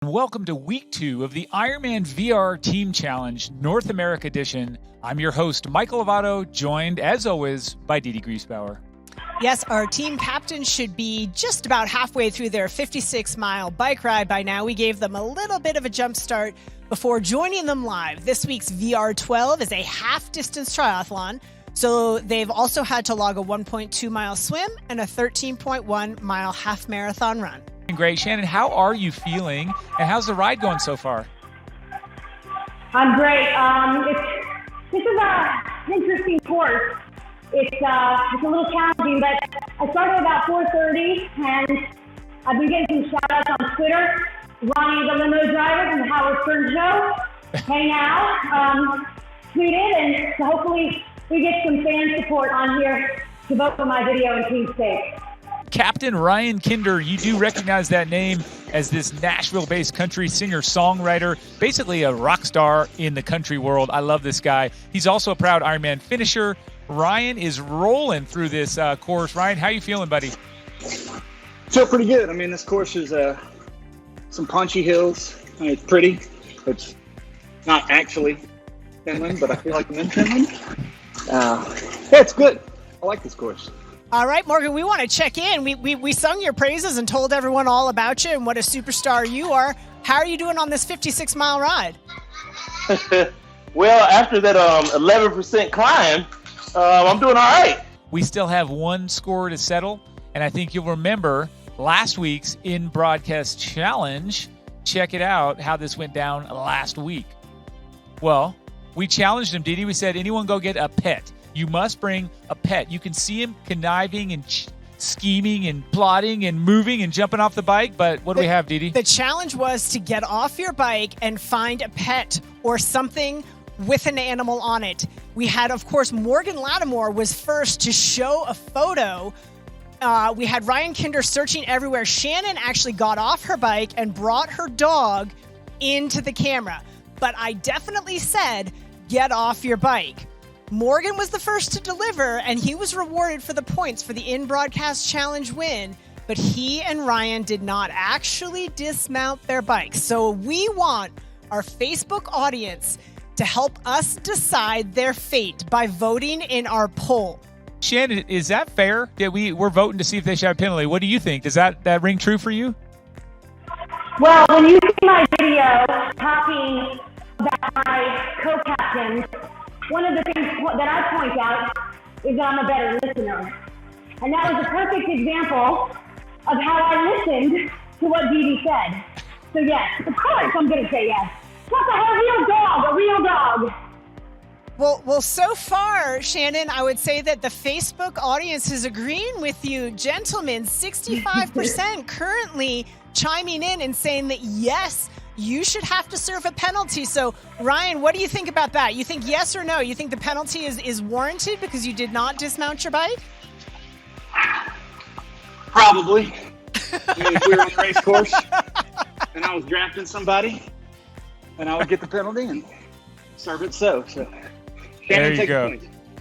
Welcome to week 2 of the Ironman VR Team Challenge North America edition. I'm your host, Michael Lovato, joined as always by Didi Griesbauer. Yes, our team captain should be just about halfway through their 56-mile bike ride by now. We gave them a little bit of a jump start before joining them live. This week's VR 12 is a half-distance triathlon, so they've also had to log a 1.2-mile swim and a 13.1-mile half marathon run. Great. Shannon, how are you feeling, and how's the ride going so far? I'm great. This is an interesting course. It's a little challenging, but I started about 4:30, and I've been getting some shout-outs on Twitter. Ronnie, the limo driver from the Howard Stern Show, hang out, tweeted, and so hopefully we get some fan support on here to vote for my video in Team State. Captain Ryan Kinder, you do recognize that name as this Nashville-based country singer-songwriter, basically a rock star in the country world. I love this guy. He's also a proud Ironman finisher. Ryan is rolling through this course. Ryan, how you feeling, buddy? Feel pretty good. I mean, this course is some punchy hills. I mean, it's pretty. It's not actually Finland, but I feel like I'm in Finland. Yeah, it's good. I like this course. All right, Morgan, we want to check in. We sung your praises and told everyone all about you and what a superstar you are. How are you doing on this 56-mile ride? Well, after that 11% climb, I'm doing all right. We still have one score to settle, and I think you'll remember last week's in-broadcast challenge. Check it out, how this went down last week. Well, we challenged him, Didi. We said, anyone go get a pet. You must bring a pet. You can see him conniving and scheming and plotting and moving and jumping off the bike, but what do we have, Didi? The challenge was to get off your bike and find a pet or something with an animal on it. We had, of course, Morgan Lattimore was first to show a photo. We had Ryan Kinder searching everywhere. Shannon actually got off her bike and brought her dog into the camera. But I definitely said, get off your bike. Morgan was the first to deliver, and he was rewarded for the points for the in-broadcast challenge win, but he and Ryan did not actually dismount their bikes. So we want our Facebook audience to help us decide their fate by voting in our poll. Shannon, is that fair? Yeah, we're voting to see if they should have a penalty. What do you think? Does that ring true for you? Well, when you see my video talking about my co-captains, one of the things that I point out is that I'm a better listener. And that was a perfect example of how I listened to what Didi said. So yes, of course I'm going to say yes. Plus I have a real dog. Well, so far, Shannon, I would say that the Facebook audience is agreeing with you. Gentlemen, 65% currently chiming in and saying that yes, you should have to serve a penalty. So, Ryan, what do you think about that? You think yes or no? You think the penalty is warranted because you did not dismount your bike? Probably. I mean, if we were on a race course and I was drafting somebody, and I would get the penalty and serve it so. There you go.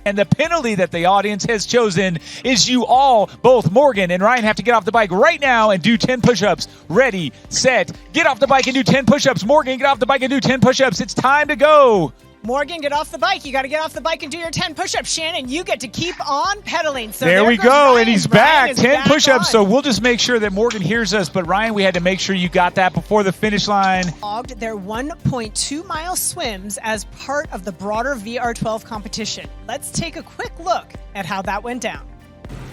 And the penalty that the audience has chosen is you all, both Morgan and Ryan, have to get off the bike right now and do 10 push-ups. Ready, set, get off the bike and do 10 push-ups. Morgan, get off the bike and do 10 push-ups. It's time to go. Morgan, get off the bike. You got to get off the bike and do your 10 push-ups. Shannon, you get to keep on pedaling. So there we go, Ryan. and he's Ryan back. 10 push-ups, on. so we'll just make sure that Morgan hears us. But, Ryan, we had to make sure you got that before the finish line. Logged their 1.2-mile swims as part of the broader VR12 competition. Let's take a quick look at how that went down.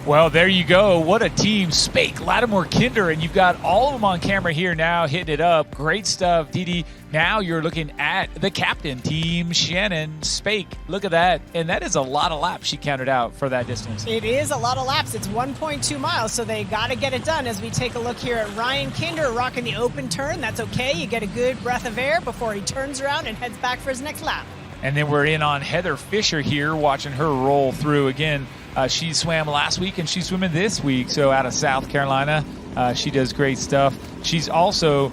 Well, there you go. What a team. Spake, Lattimore, Kinder, and you've got all of them on camera here now hitting it up. Great stuff, Didi. Now you're looking at the captain, Team Shannon Spake. Look at that. And that is a lot of laps she counted out for that distance. It is a lot of laps. It's 1.2 miles, so they got to get it done as we take a look here at Ryan Kinder rocking the open turn. That's okay. You get a good breath of air before he turns around and heads back for his next lap. And then we're in on Heather Fisher here, watching her roll through again. She swam last week and she's swimming this week. So out of South Carolina, she does great stuff. she's also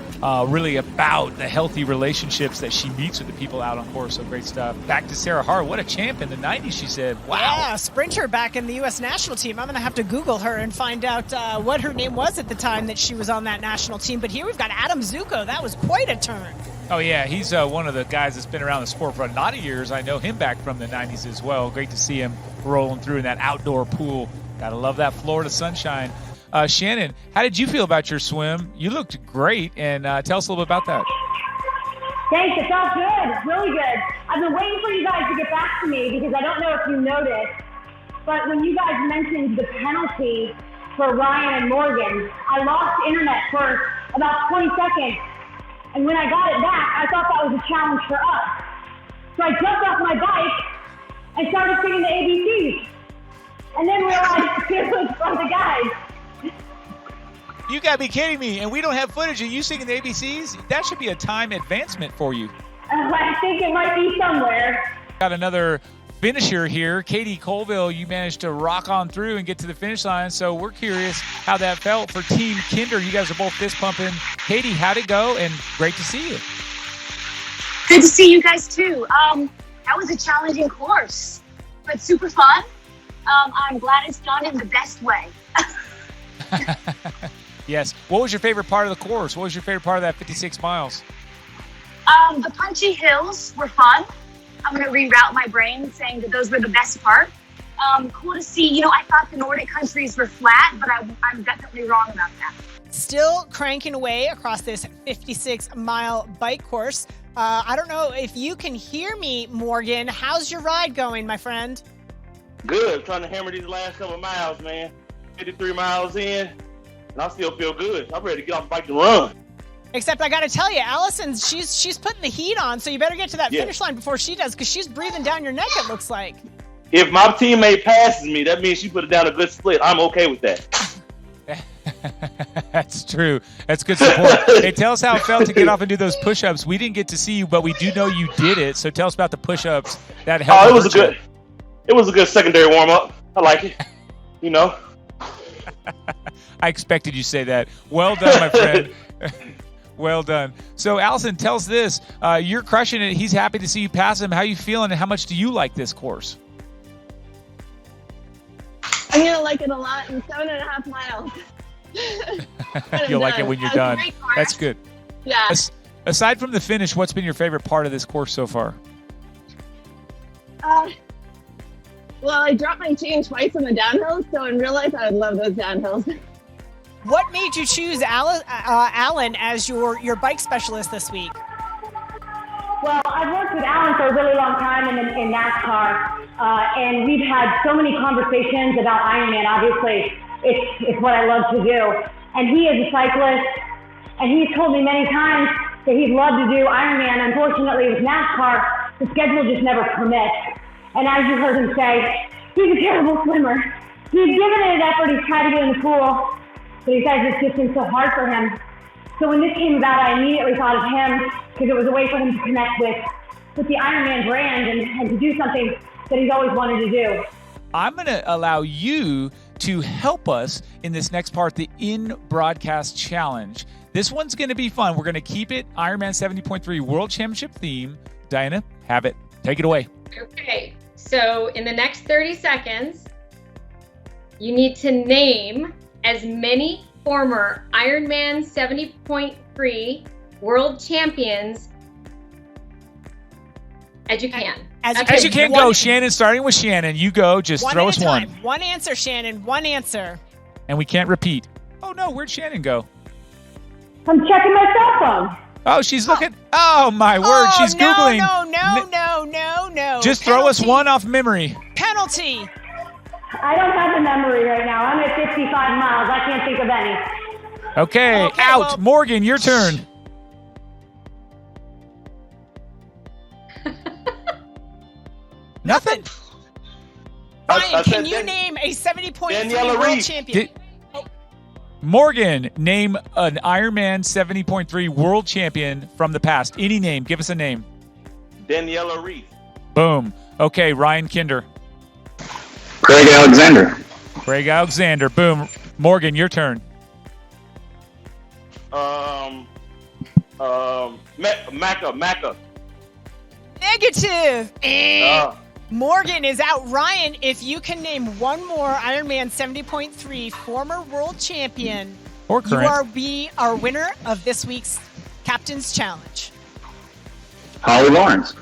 really about the healthy relationships that she meets with the people out on course. So great stuff. Back to Sarah Hart. What a champ in the 90s, she said. Wow. Yeah, sprinter back in the U.S. national team. I'm going to have to Google her and find out what her name was at the time that she was on that national team. But here we've got Adam Zuko. That was quite a turn. Oh, yeah. He's one of the guys that's been around the sport for a lot of years. I know him back from the 90s as well. Great to see him rolling through in that outdoor pool. Gotta love that Florida sunshine. Shannon, how did you feel about your swim? You looked great, and tell us a little bit about that. Thanks, it felt good, really good. I've been waiting for you guys to get back to me because I don't know if you noticed, but when you guys mentioned the penalty for Ryan and Morgan, I lost internet for about 20 seconds. And when I got it back, I thought that was a challenge for us. So I jumped off my bike and started singing the ABCs. And then realized it was from the guys. You got to be kidding me. And we don't have footage of you singing the ABCs? That should be a time advancement for you. I think it might be somewhere. Got another finisher here. Katie Colville, you managed to rock on through and get to the finish line. So we're curious how that felt for Team Kinder. You guys are both fist pumping. Katie, how'd it go? And great to see you. Good to see you guys too. That was a challenging course, but super fun. I'm glad it's done in the best way. Yes. What was your favorite part of the course? What was your favorite part of that 56 miles? The punchy hills were fun. I'm going to reroute my brain saying that those were the best part. Cool to see. I thought the Nordic countries were flat, but I'm definitely wrong about that. Still cranking away across this 56-mile bike course. I don't know if you can hear me, Morgan. How's your ride going, my friend? Good. Trying to hammer these last couple miles, man. 53 miles in, and I still feel good. I'm ready to get off the bike and run. Except I got to tell you, Allison, she's putting the heat on, so you better get to that finish line before she does, because she's breathing down your neck, it looks like. If my teammate passes me, that means she put it down a good split. I'm okay with that. That's true. That's good support. Hey, tell us how it felt to get off and do those push-ups. We didn't get to see you, but we do know you did it. So tell us about the push-ups that helped. It was a good secondary warm-up. I like it. I expected you to say that. Well done, my friend. Well done. So, Allison, tell us this. You're crushing it. He's happy to see you pass him. How are you feeling, and how much do you like this course? I'm going to like it a lot in 7.5 miles. You'll like it when you're done. That's good. Yeah. Aside from the finish, what's been your favorite part of this course so far? Well, I dropped my chain twice on the downhills, so in real life, I would love those downhills. What made you choose Alan as your bike specialist this week? Well, I've worked with Alan for a really long time in NASCAR, and we've had so many conversations about Ironman. Obviously, it's what I love to do. And he is a cyclist, and he's told me many times that he'd love to do Ironman. Unfortunately, with NASCAR, the schedule just never permits. And as you heard him say, he's a terrible swimmer. He's given it an effort. He's tried to get in the pool, but he says it's just been so hard for him. So when this came about, I immediately thought of him because it was a way for him to connect with the Ironman brand and to do something that he's always wanted to do. I'm going to allow you to help us in this next part, the in-broadcast challenge. This one's going to be fun. We're going to keep it Ironman 70.3 World Championship theme. Diana, have it. Take it away. Okay, so in the next 30 seconds, you need to name as many former Ironman 70.3 World Champions as you can. As you can. Go, Shannon, starting with Shannon. You go, just throw us one. One answer, Shannon, one answer. And we can't repeat. Oh, no, where'd Shannon go? I'm checking my cell phone. Oh, she's looking. Oh, my word, she's Googling. No. Just throw us one off memory. Penalty. I don't have the memory right now. I'm at 55 miles. I can't think of any. Okay, out. Well, Morgan, your turn. Nothing. Ryan, can you name a 70.3 world champion? Morgan, name an Ironman 70.3 world champion from the past. Any name. Give us a name. Daniela Reese. Boom. Okay, Ryan Kinder. Craig Alexander. Craig Alexander. Boom. Morgan, your turn. Macca. Negative. Morgan is out. Ryan, if you can name one more Ironman 70.3 former world champion, Or current. you are our winner of this week's Captain's Challenge. Holly Lawrence.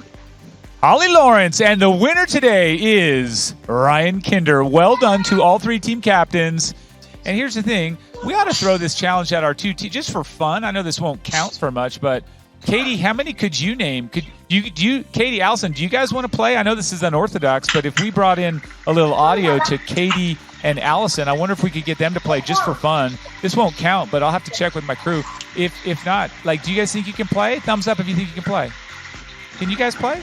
Holly Lawrence, and the winner today is Ryan Kinder. Well done to all three team captains. And here's the thing. We ought to throw this challenge at our two teams just for fun. I know this won't count for much, but Katie, how many could you name? Katie, Allison, do you guys want to play? I know this is unorthodox, but if we brought in a little audio to Katie and Allison, I wonder if we could get them to play just for fun. This won't count, but I'll have to check with my crew. If not, like, do you guys think you can play? Thumbs up if you think you can play. Can you guys play?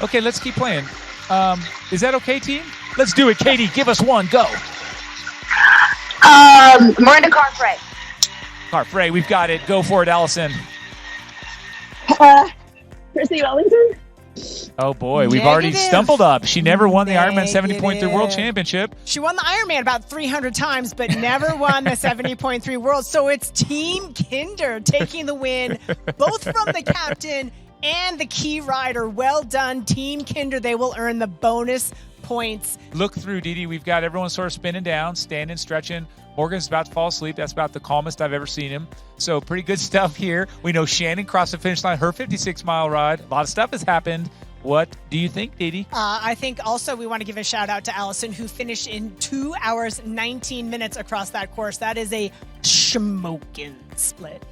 Okay, let's keep playing. Is that okay, team? Let's do it. Katie, give us one. Go. Miranda Carfrey. Carfrey, we've got it. Go for it, Allison. Chrissy Wellington. Oh, boy. We've already Negative. stumbled up. She never won the Ironman Negative. 70.3 World Championship. She won the Ironman about 300 times, but never won the 70.3 World. So it's Team Kinder taking the win, both from the captain and the key rider. Well done, Team Kinder. They will earn the bonus points. Look through, Dee Dee. We've got everyone sort of spinning down, standing, stretching. Morgan's about to fall asleep. That's about the calmest I've ever seen him. So pretty good stuff here. We know Shannon crossed the finish line, her 56-mile ride. A lot of stuff has happened. What do you think, Dee Dee? I think also we want to give a shout out to Allison, who finished in 2 hours, 19 minutes across that course. That is a smoking split.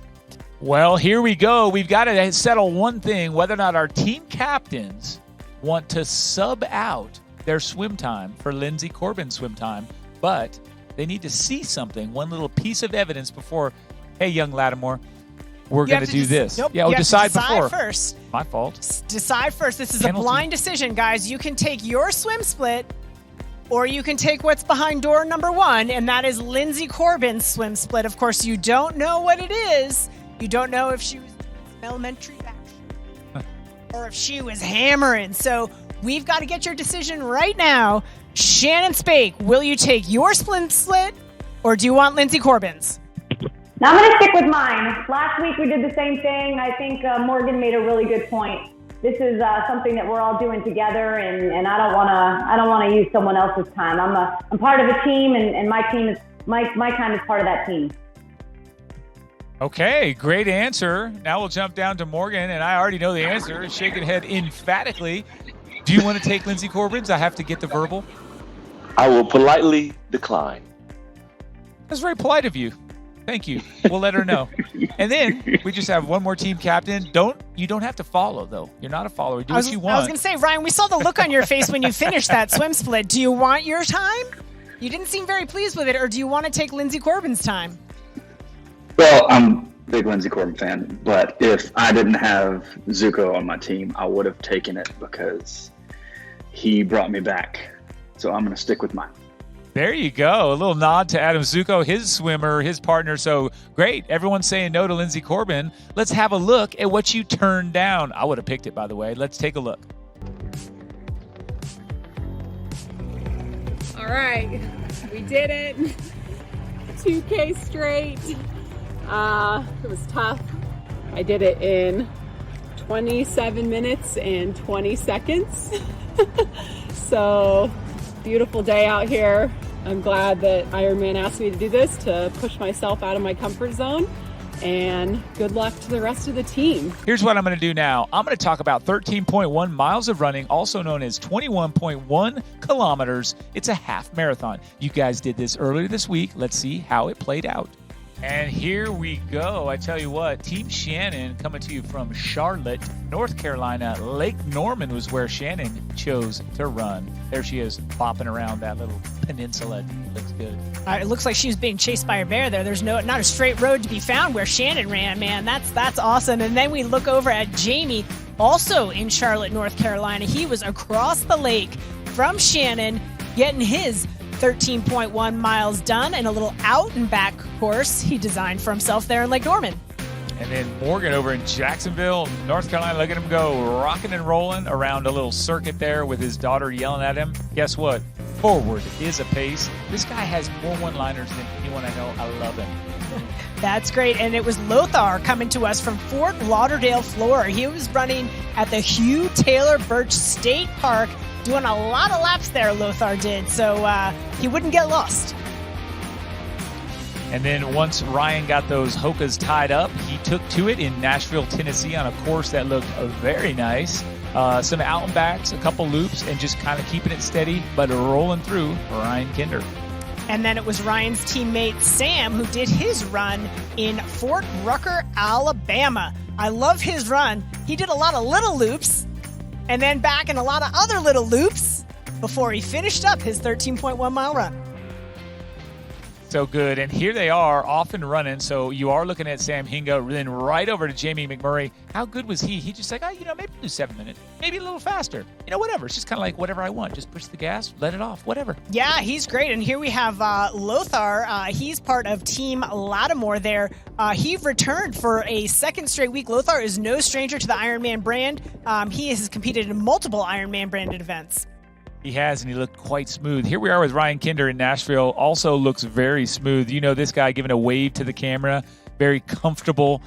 Well, here we go. We've got to settle one thing, whether or not our team captains want to sub out their swim time for Lindsay Corbin's swim time, but they need to see something, one little piece of evidence before, hey, young Lattimore, we're going to do this. Nope, Yeah, you decide have to before. first. My fault. Decide first. This is Penalty. a blind decision, guys. You can take your swim split, or you can take what's behind door number 1, and that is Lindsay Corbin's swim split. Of course, you don't know what it is. You don't know if she was doing some elementary action or if she was hammering. So we've got to get your decision right now. Shannon Spake, will you take your swim split, or do you want Lindsay Corbin's? Now I'm going to stick with mine. Last week we did the same thing. I think Morgan made a really good point. This is something that we're all doing together, and I don't want to use someone else's time. I'm part of a team, and my team is my time is part of that team. Okay, great answer. Now we'll jump down to Morgan, and I already know the answer. Shaking head emphatically. Do you want to take Lindsay Corbin's? I have to get the verbal. I will politely decline. That's very polite of you. Thank you. We'll let her know. And then we just have one more team captain. You don't have to follow, though. You're not a follower. Do what you want. I was going to say, Ryan, we saw the look on your face when you finished that swim split. Do you want your time? You didn't seem very pleased with it, or do you want to take Lindsay Corbin's time? Well, I'm a big Lindsay Corbin fan, but if I didn't have Zuko on my team, I would have taken it because he brought me back. So I'm going to stick with mine. There you go. A little nod to Adam Zuko, his swimmer, his partner. So great. Everyone's saying no to Lindsay Corbin. Let's have a look at what you turned down. I would have picked it, by the way. Let's take a look. All right. We did it. 2K straight. It was tough. I did it in 27 minutes and 20 seconds. So beautiful day out here. I'm glad that Ironman asked me to do this to push myself out of my comfort zone, and good luck to the rest of the team. Here's what I'm going to do now. I'm going to talk about 13.1 miles of running, also known as 21.1 kilometers. It's a half marathon. You guys did this earlier this week. Let's see how it played out. And here we go. I tell you what, Team Shannon coming to you from Charlotte, North Carolina. Lake Norman was where Shannon chose to run. There she is, bopping around that little peninsula. Looks good. It looks like she was being chased by a bear there. There's not a straight road to be found where Shannon ran, man. That's awesome. And then we look over at Jamie, also in Charlotte, North Carolina. He was across the lake from Shannon, getting his 13.1 miles done, and a little out and back course he designed for himself there in Lake Norman. And then Morgan over in Jacksonville, North Carolina, look at him go, rocking and rolling around a little circuit there with his daughter yelling at him. Guess what? Forward is a pace. This guy has more one-liners than anyone I know. I love him. That's great. And it was Lothar coming to us from Fort Lauderdale, Florida. He was running at the Hugh Taylor Birch State Park, doing a lot of laps there, Lothar did. So he wouldn't get lost. And then once Ryan got those Hokas tied up, he took to it in Nashville, Tennessee on a course that looked very nice. Some out and backs, a couple loops, and just kind of keeping it steady, but rolling through Ryan Kinder. And then it was Ryan's teammate Sam who did his run in Fort Rucker, Alabama. I love his run. He did a lot of little loops and then back in a lot of other little loops before he finished up his 13.1 mile run. So good. And here they are off and running. So you are looking at Sam Hinga, then right over to Jamie McMurray. How good was he? He just like, maybe do 7 minutes, maybe a little faster. Whatever. It's just kind of like whatever I want. Just push the gas, let it off, whatever. Yeah, he's great. And here we have Lothar. He's part of Team Lattimore there. He returned for a second straight week. Lothar is no stranger to the Ironman brand. He has competed in multiple Ironman branded events. He has, and he looked quite smooth. Here we are with Ryan Kinder in Nashville. Also looks very smooth. This guy giving a wave to the camera. Very comfortable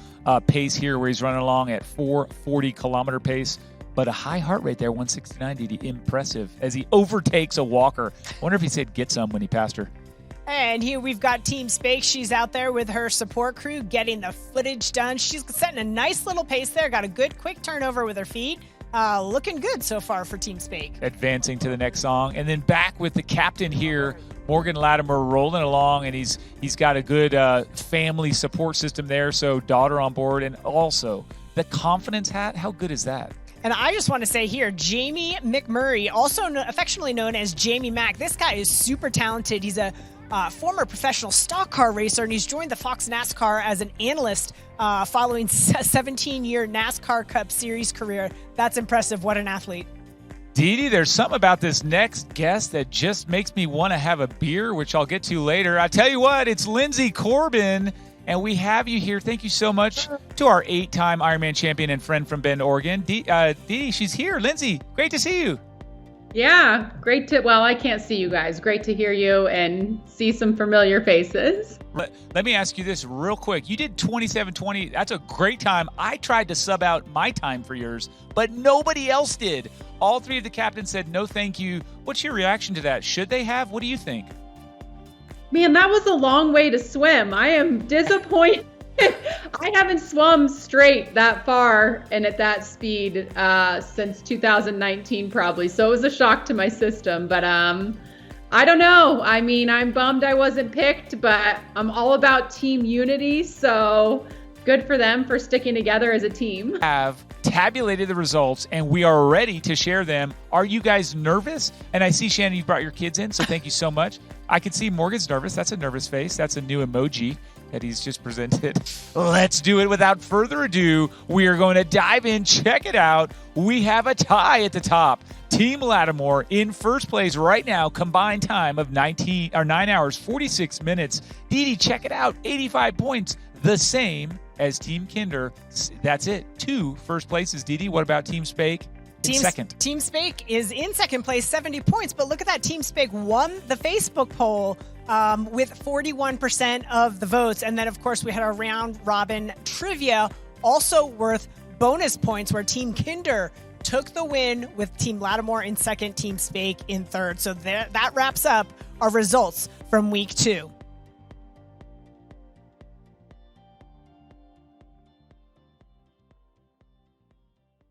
pace here where he's running along at 440 kilometer pace. But a high heart rate there, 169, Didi. Impressive as he overtakes a walker. I wonder if he said get some when he passed her. And here we've got Team Spake. She's out there with her support crew getting the footage done. She's setting a nice little pace there. Got a good quick turnover with her feet. Looking good so far for Team Spake. Advancing to the next song. And then back with the captain here, Morgan Lattimore, rolling along, and he's got a good family support system there, so daughter on board. And also the confidence hat, how good is that? And I just want to say here, Jamie McMurray, also affectionately known as Jamie Mack. This guy is super talented. He's a former professional stock car racer, and he's joined the Fox NASCAR as an analyst following a 17-year NASCAR Cup Series career. That's impressive. What an athlete. Didi, there's something about this next guest that just makes me want to have a beer, which I'll get to later. I tell you what, it's Lindsay Corbin, and we have you here. Thank you so much to our 8-time Ironman champion and friend from Bend, Oregon. Didi, she's here. Lindsay, great to see you. Yeah, great to, well, I can't see you guys. Great to hear you and see some familiar faces. Let me ask you this real quick. You did 27:20. That's a great time. I tried to sub out my time for yours, but nobody else did. All three of the captains said no thank you. What's your reaction to that? Should they have? What do you think? Man, that was a long way to swim. I am disappointed. I haven't swum straight that far and at that speed since 2019 probably. So it was a shock to my system. But I don't know. I mean, I'm bummed I wasn't picked, but I'm all about team unity. So good for them for sticking together as a team. Have tabulated the results and we are ready to share them. Are you guys nervous? And I see, Shannon, you brought your kids in, so thank you so much. I can see Morgan's nervous. That's a nervous face. That's a new emoji that he's just presented. Let's do it without further ado. We are going to dive in. Check it out. We have a tie at the top. Team Lattimore in first place right now, combined time of 9 hours, 46 minutes. Didi, check it out. 85 points, the same as Team Kinder. That's it. 2 first places. Didi, what about Team Spake? Second. Team Spake is in second place, 70 points. But look at that. Team Spake won the Facebook poll with 41% of the votes. And then, of course, we had our round robin trivia, also worth bonus points, where Team Kinder took the win with Team Lattimore in second, Team Spake in third. So that wraps up our results from week 2.